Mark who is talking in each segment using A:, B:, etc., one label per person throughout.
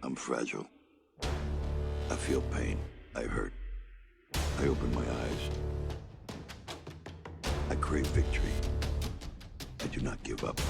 A: I'm fragile. I feel pain. I hurt. I open my eyes. I crave victory. I do not give up.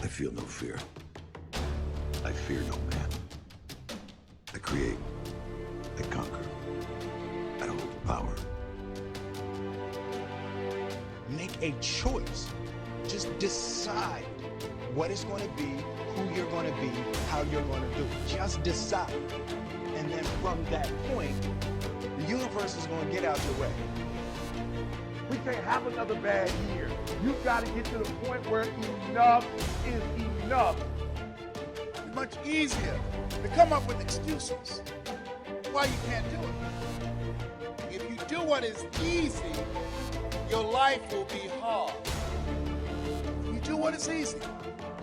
A: I feel no fear. I fear no man. I create. I conquer. I hold power.
B: Make a choice. Just decide what it's going to be, who you're going to be, how you're going to do it. Just decide. And then from that point, the universe is going to get out your way.
C: We can't have another bad year. You've got to get to the point where enough is enough.
D: It's much easier to come up with excuses why you can't do it. If you do what is easy, your life will be hard. You do what is easy.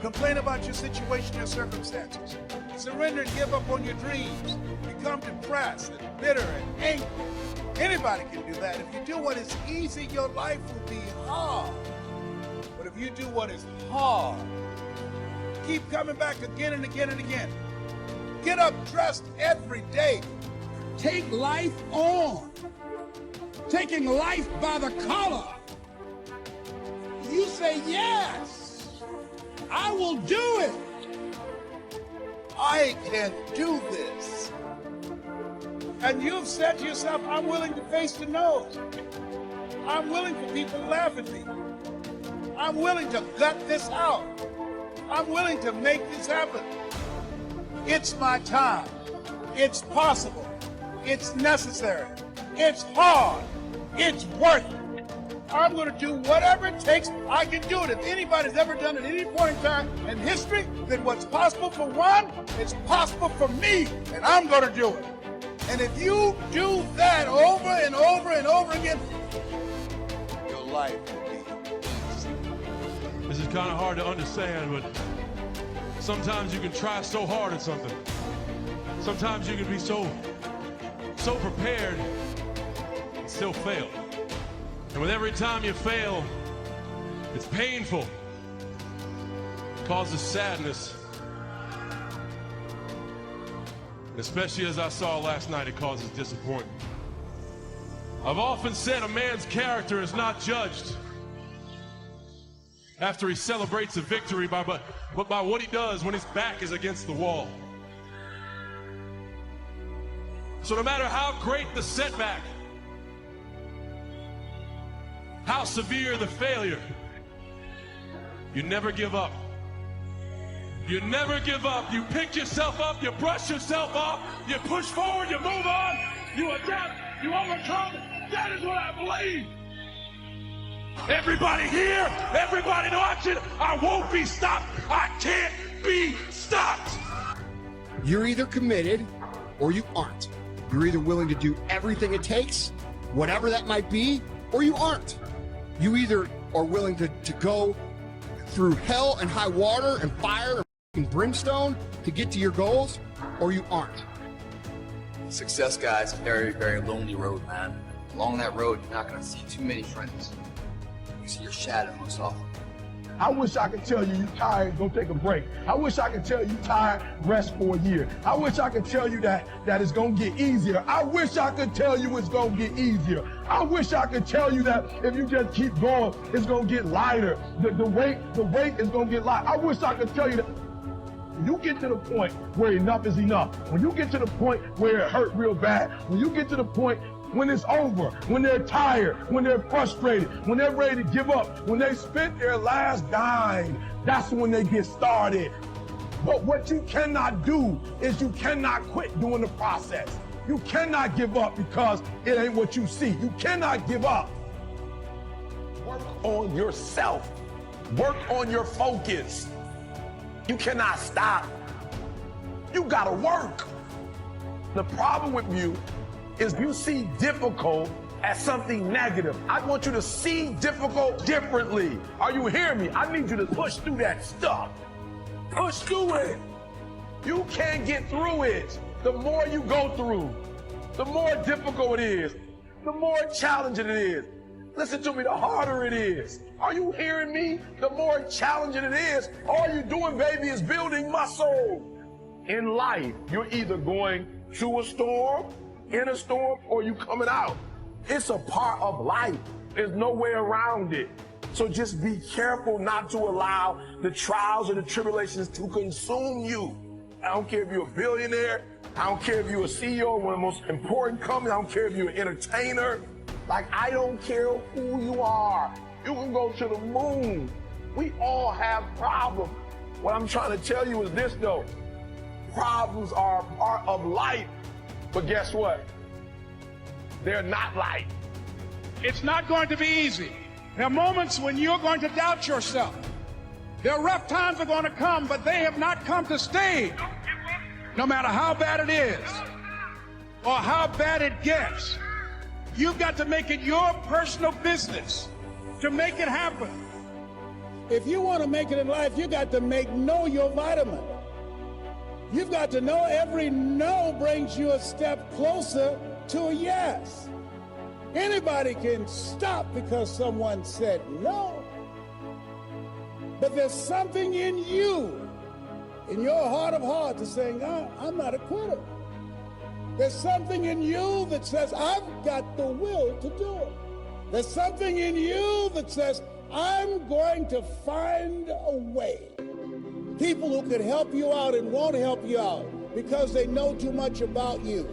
D: Complain about your situation and circumstances. Surrender and give up on your dreams. Become depressed and bitter and angry. Anybody can do that. If you do what is easy, your life will be hard. But if you do what is hard, keep coming back again and again and again. Get up dressed every day. Take life on. Taking life by the collar. You say, yes, I will do it. I can do this. And you've said to yourself, I'm willing to face the nose. I'm willing for people to laugh at me. I'm willing to gut this out. I'm willing to make this happen. It's my time. It's possible. It's necessary. It's hard. It's worth it. I'm going to do whatever it takes. I can do it. If anybody's ever done it at any point in time in history, then what's possible for one is possible for me, and I'm going to do it. And if you do that over and over and over again, your life will be easy.
E: This is kind of hard to understand, but sometimes you can try so hard at something. Sometimes you can be so prepared and still fail. And with every time you fail, it's painful. It causes sadness. And especially as I saw last night, it causes disappointment. I've often said a man's character is not judged after he celebrates a victory, but by what he does when his back is against the wall. So no matter how great the setback, how severe the failure, you never give up. You never give up. You pick yourself up, you brush yourself off, you push forward, you move on, you adapt, you overcome. That is what I believe. Everybody here, everybody watching, I won't be stopped. I can't be stopped.
F: You're either committed or you aren't. You're either willing to do everything it takes, whatever that might be, or you aren't. You either are willing to go through hell and high water and fire and brimstone to get to your goals, or you aren't.
G: Success, guys, very, very lonely road, man. Along that road, you're not going to see too many friends. You see your shadow most often.
C: I wish I could tell you you're tired, go take a break. I wish I could tell you tired, rest for a year. I wish I could tell you that it's gonna get easier. I wish I could tell you it's gonna get easier. I wish I could tell you that if you just keep going, it's gonna get lighter. The weight is gonna get light. I wish I could tell you that. When you get to the point where enough is enough, when you get to the point where it hurt real bad, when you get to the point when it's over, when they're tired, when they're frustrated, when they're ready to give up, when they spent their last dime, that's when they get started. But what you cannot do is you cannot quit doing the process. You cannot give up because it ain't what you see. You cannot give up.
H: Work on yourself. Work on your focus. You cannot stop. You gotta work. The problem with you is you see difficult as something negative. I want you to see difficult differently. Are you hearing me? I need you to push through that stuff. Push through it. You can't get through it. The more you go through, the more difficult it is, the more challenging it is. Listen to me, the harder it is. Are you hearing me? The more challenging it is. All you're doing, baby, is building muscle. In life, you're either going through a storm, in a storm, or you coming out. It's a part of life. There's no way around it. So just be careful not to allow the trials and the tribulations to consume you. I don't care if you're a billionaire. I don't care if you're a CEO of one of the most important companies. I don't care if you're an entertainer. Like, I don't care who you are. You can go to the moon. We all have problems. What I'm trying to tell you is this, though. Problems are a part of life. But guess what? They're not life.
I: It's not going to be easy. There are moments when you're going to doubt yourself. There are rough times are going to come, but they have not come to stay. No matter how bad it is or how bad it gets, you've got to make it your personal business to make it happen.
J: If you want to make it in life, you got to know your vitamin. You've got to know every no brings you a step closer to a yes. Anybody can stop because someone said no. But there's something in you, in your heart of hearts, that's saying, I'm not a quitter. There's something in you that says, I've got the will to do it. There's something in you that says, I'm going to find a way. People who could help you out and won't help you out because they know too much about you.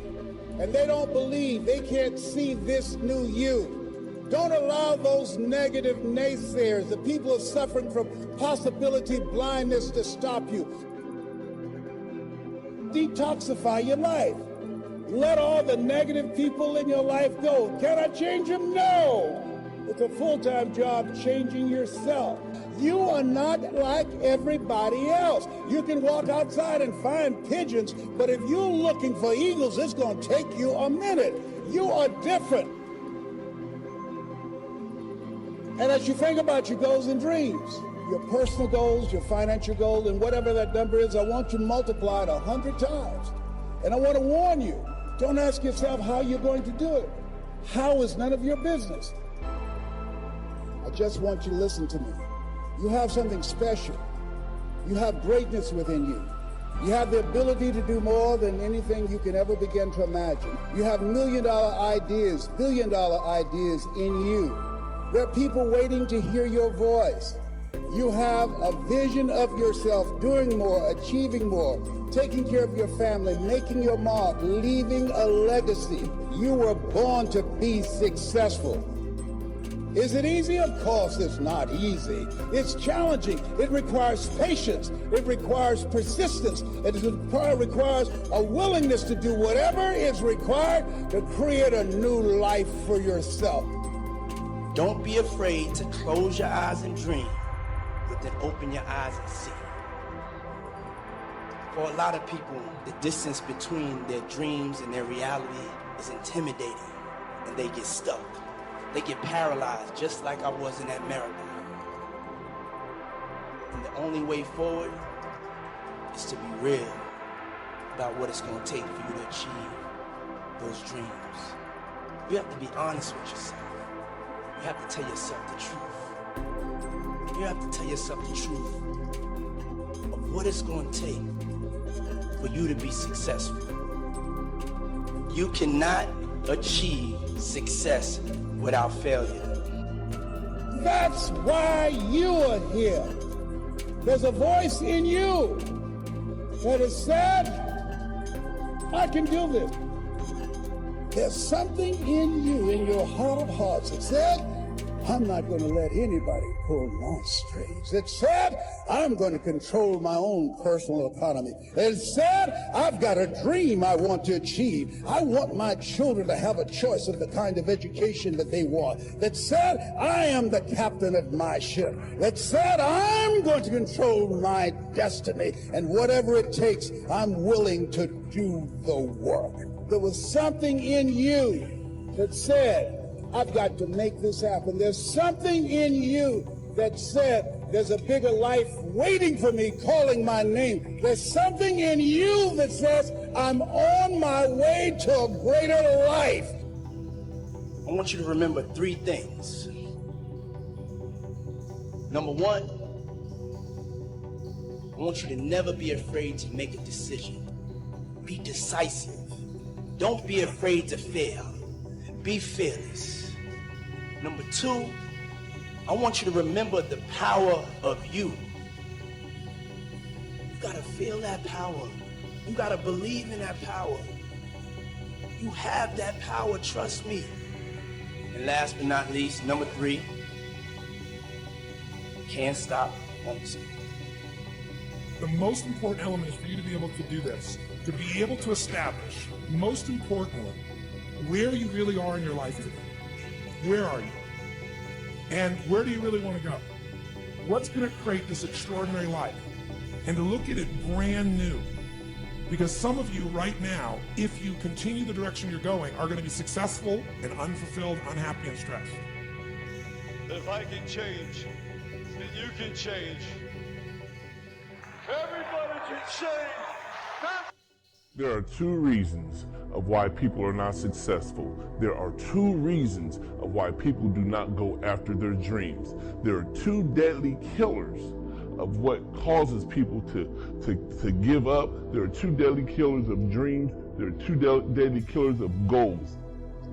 J: And they don't believe, they can't see this new you. Don't allow those negative naysayers, the people who are suffering from possibility blindness, to stop you. Detoxify your life. Let all the negative people in your life go. Can I change them? No. It's a full-time job changing yourself. You are not like everybody else. You can walk outside and find pigeons, but if you're looking for eagles, it's going to take you a minute. You are different. And as you think about your goals and dreams, your personal goals, your financial goals, and whatever that number is, I want you multiplied 100 times. And I want to warn you, don't ask yourself how you're going to do it. How is none of your business. I just want you to listen to me. You have something special. You have greatness within you. You have the ability to do more than anything you can ever begin to imagine. You have million-dollar ideas, billion-dollar ideas in you. There are people waiting to hear your voice. You have a vision of yourself doing more, achieving more, taking care of your family, making your mark, leaving a legacy. You were born to be successful. Is it easy? Of course it's not easy. It's challenging. It requires patience. It requires persistence. It requires a willingness to do whatever is required to create a new life for yourself.
K: Don't be afraid to close your eyes and dream, but then open your eyes and see. For a lot of people, the distance between their dreams and their reality is intimidating, and they get stuck. They get paralyzed, just like I was in that marathon. And the only way forward is to be real about what it's going to take for you to achieve those dreams. You have to be honest with yourself. You have to tell yourself the truth. You have to tell yourself the truth of what it's going to take for you to be successful. You cannot achieve success without failure.
J: That's why you are here. There's a voice in you that has said, I can do this. There's something in you, in your heart of hearts, that said, I'm not going to let anybody pull my strings. It said, I'm going to control my own personal economy. It said, I've got a dream I want to achieve. I want my children to have a choice of the kind of education that they want. That said, I am the captain of my ship. That said, I'm going to control my destiny. And whatever it takes, I'm willing to do the work. There was something in you that said, I've got to make this happen. There's something in you that said, there's a bigger life waiting for me, calling my name. There's something in you that says, I'm on my way to a greater life.
K: I want you to remember 3 things. Number 1, I want you to never be afraid to make a decision. be decisive. Don't be afraid to fail. Be fearless. Number 2, I want you to remember the power of you. You gotta feel that power. You gotta believe in that power. You have that power, trust me. And last but not least, number 3, can't stop once.
L: The most important element is for you to be able to do this, to be able to establish, most importantly, where you really are in your life today. Where are you? And where do you really want to go? What's going to create this extraordinary life? And to look at it brand new. Because some of you right now, if you continue the direction you're going, are going to be successful and unfulfilled, unhappy, and stressed.
E: If I can change, then you can change. Everybody can change.
M: There are 2 reasons of why people are not successful. There are 2 reasons of why people do not go after their dreams. There are 2 deadly killers of what causes people to give up. There are 2 deadly killers of dreams. There are 2 deadly killers of goals.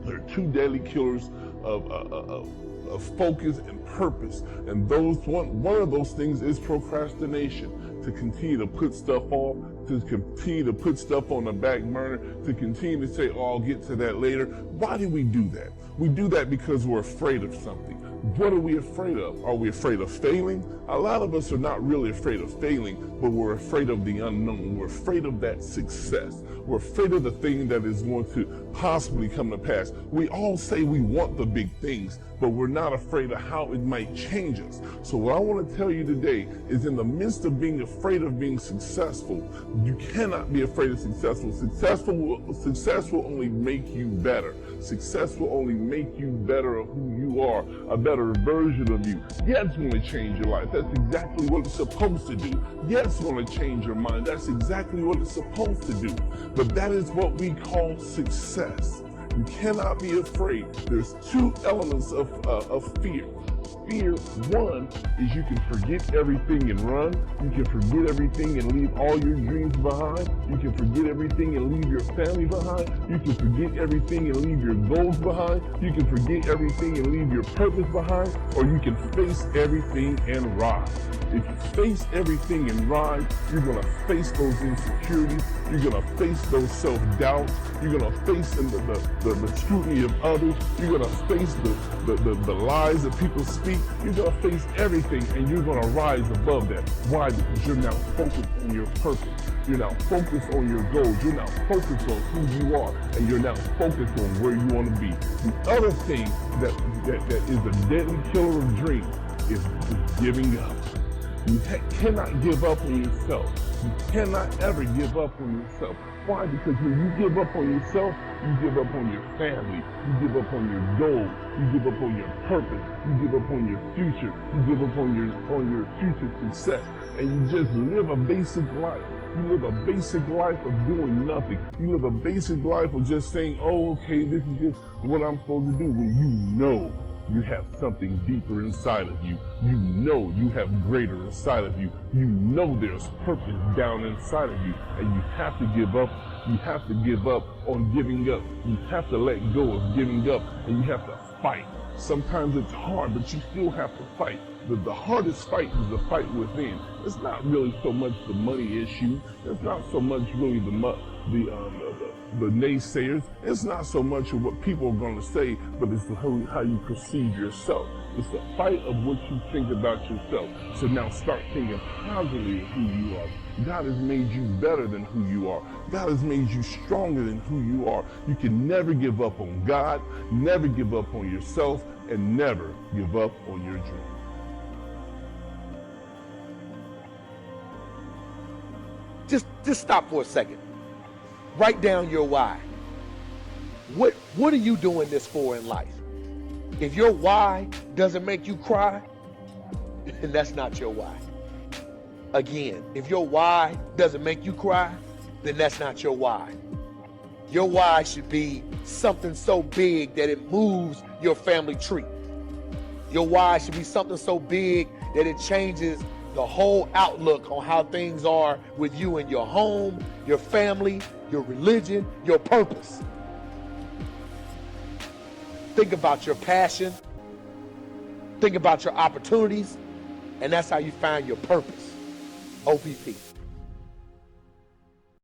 M: There are 2 deadly killers of focus and purpose. And one of those things is procrastination. To continue to put stuff off, to continue to put stuff on the back burner, to continue to say, oh, I'll get to that later. Why do we do that? We do that because we're afraid of something. What are we afraid of? Are we afraid of failing? A lot of us are not really afraid of failing, but we're afraid of the unknown. We're afraid of that success. We're afraid of the thing that is going to possibly come to pass. We all say we want the big things, but we're not afraid of how it might change us. So what I want to tell you today is, in the midst of being afraid of being successful, you cannot be afraid of successful. Success will only make you better. Success will only make you better of who you are, a better version of you. Yeah, it's going to change your life. That's exactly what it's supposed to do. Yeah, it's going to change your mind. That's exactly what it's supposed to do. But that is what we call success. You cannot be afraid. There's 2 elements of fear. Fear, 1, is you can forget everything and run. You can forget everything and leave all your dreams behind. You can forget everything and leave your family behind. You can forget everything and leave your goals behind. You can forget everything and leave your purpose behind. Or you can face everything and rise. If you face everything and rise, you're going to face those insecurities. You're going to face those self-doubts. You're going to face the scrutiny of others. You're going to face the lies that people speak. You're going to face everything, and you're going to rise above that. Why? Because you're now focused on your purpose. You're now focused on your goals. You're now focused on who you are, and you're now focused on where you want to be. The other thing that is a deadly killer of dreams is giving up. You cannot give up on yourself. You cannot ever give up on yourself. Why? Because when you give up on yourself, you give up on your family. You give up on your goals. You give up on your purpose. You give up on your future. You give up on your future success. And you just live a basic life. You live a basic life of doing nothing. You live a basic life of just saying, oh, okay, this is just what I'm supposed to do. When you know you have something deeper inside of you. You know you have greater inside of you. You know there's purpose down inside of you. And you have to give up. You have to give up on giving up. You have to let go of giving up. And you have to fight. Sometimes it's hard, but you still have to fight. But the hardest fight is the fight within. It's not really so much the money issue. It's not so much really the naysayers. It's not so much of what people are going to say, but it's how you perceive yourself. It's the fight of what you think about yourself. So now start thinking positively of who you are. God has made you better than who you are. God has made you stronger than who you are. You can never give up on God, never give up on yourself, and never give up on your dream.
N: Just stop for a second. Write down your why. What are you doing this for in life? If your why doesn't make you cry, then that's not your why. Again, if your why doesn't make you cry, then that's not your why. Your why should be something so big that it moves your family tree. Your why should be something so big that it changes the whole outlook on how things are with you and your home, your family, your religion, your purpose. Think about your passion. Think about your opportunities. And that's how you find your purpose. OPP.